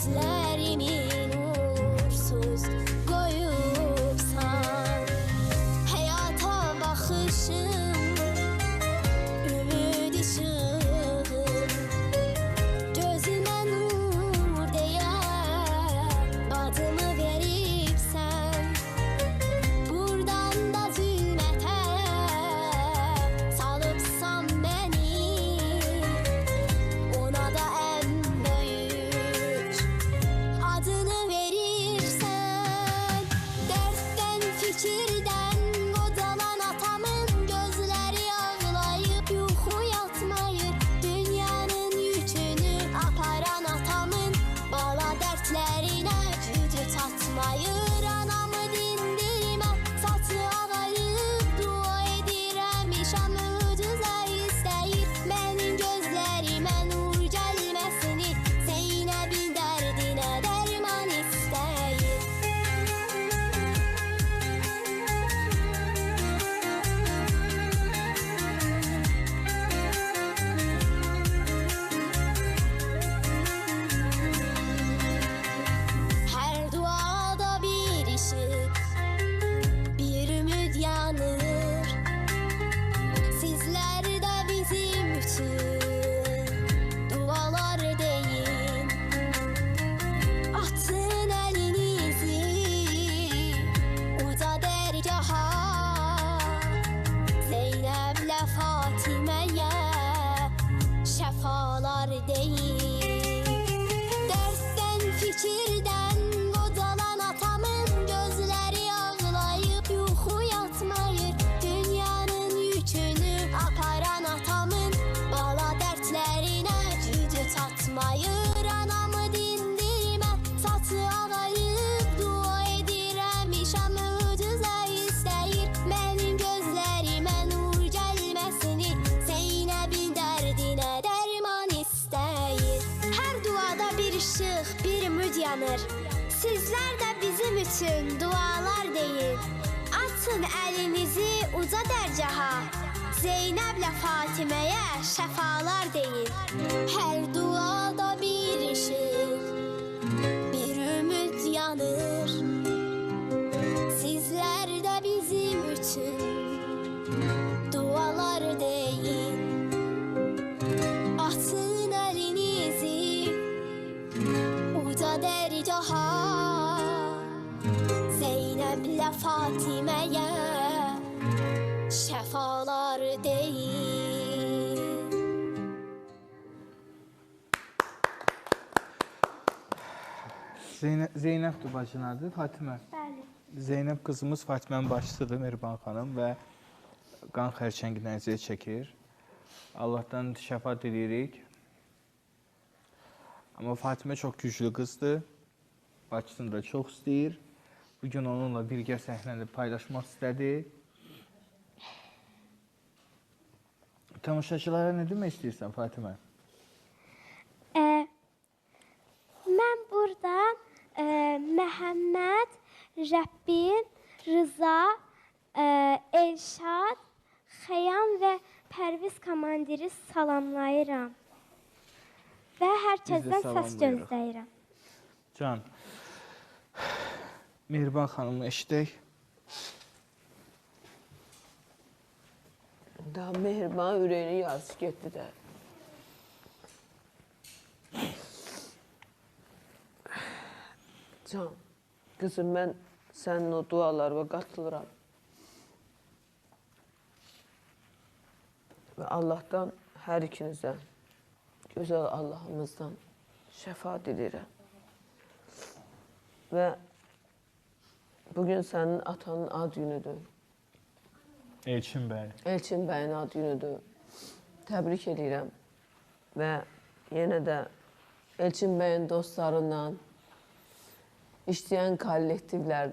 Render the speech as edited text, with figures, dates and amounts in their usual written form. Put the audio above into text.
gözlerimi nursuz koyupsan, hayata bakışım ümid ışığım, gözüme nur diye adımı veripsen, buradan da zulmete salıpsan beni, ona da en büyük adını verirsen, dertten fikirden kocaman atamın gözleri ağlayıp yuxu yatmayır, dünyanın yükünü aparan atamın bala dertlerine gücü çatmayır, anamı dindirmə saçı ağarıp dua edirəm, işam möcüzə istəyir, mənim gözlərimə nur gəlməsini, Zeynəbin dərdinə dərman istəyir. Hər duada bir ışık, bir ümid yanır, sizler de bizim için dualar deyin, atın elinizi uca dergaha, Zeynep'le Fatime'ye şefalar deyin. Dertten fikirden kocalan atamın gözleri ağlayıp yuxu yatmayır, dünyanın yükünü aparan atamın bala dertlerine gücü çatmayır, anamı dindirmə saçı ağarıp dua edirəm, işam möcüzə istəyir, mənim gözlərimə nur gəlməsini, Zeynəbin dərdinə dərman istəyir. Hər duada bir ışıq, bir ümid yanır, sizler de bizim için dualar deyin, atın elinizi uca dergaha, Zeynep'le Fatime'ye şefalar deyin. Her duada bir ışık, bir ümit yanır, sizler de bizim için dualar deyin, atın elinizi uca dergaha, Zeynep'le Fatime'ye şefalar deyin. Zeynəbdir bacın adı, Fatimə. Bəli. Zeynəb qızımız Fatimənin başçısıdır, Mehriban xanım və qan xərçəngindən əziyyət çəkir. Allahdan şəfa diləyirik. Amma Fatimə çox güclü qızdır, bacısını da çox istəyir. Bugün onunla birgə səhnəni paylaşmaq istədi. Tamaşaçılara nə demək istəyirsən Fatimə? Mən burada Məhəmməd, Rəbbin, Rıza, Elşad, Xəyam və Pərviz komandiri salamlayıram. Və hər Biz də kəsdən səs salamlayırıq. gözləyirəm. Can, Mehriban xanımı eşidək. Daha Mehriban ürəyinin yarısı getdi də. Can, qızım, mən sənin o dualarına qatılıram. Və Allahdan hər ikinizə, gözəl Allahımızdan şəfa diləyirəm. Və bugün sənin atanın ad günüdür. Elçin bəy. Elçin bəyin ad günüdür. Təbrik edirəm. Və yenə də Elçin bəyin dostlarından, işləyən kollektivlər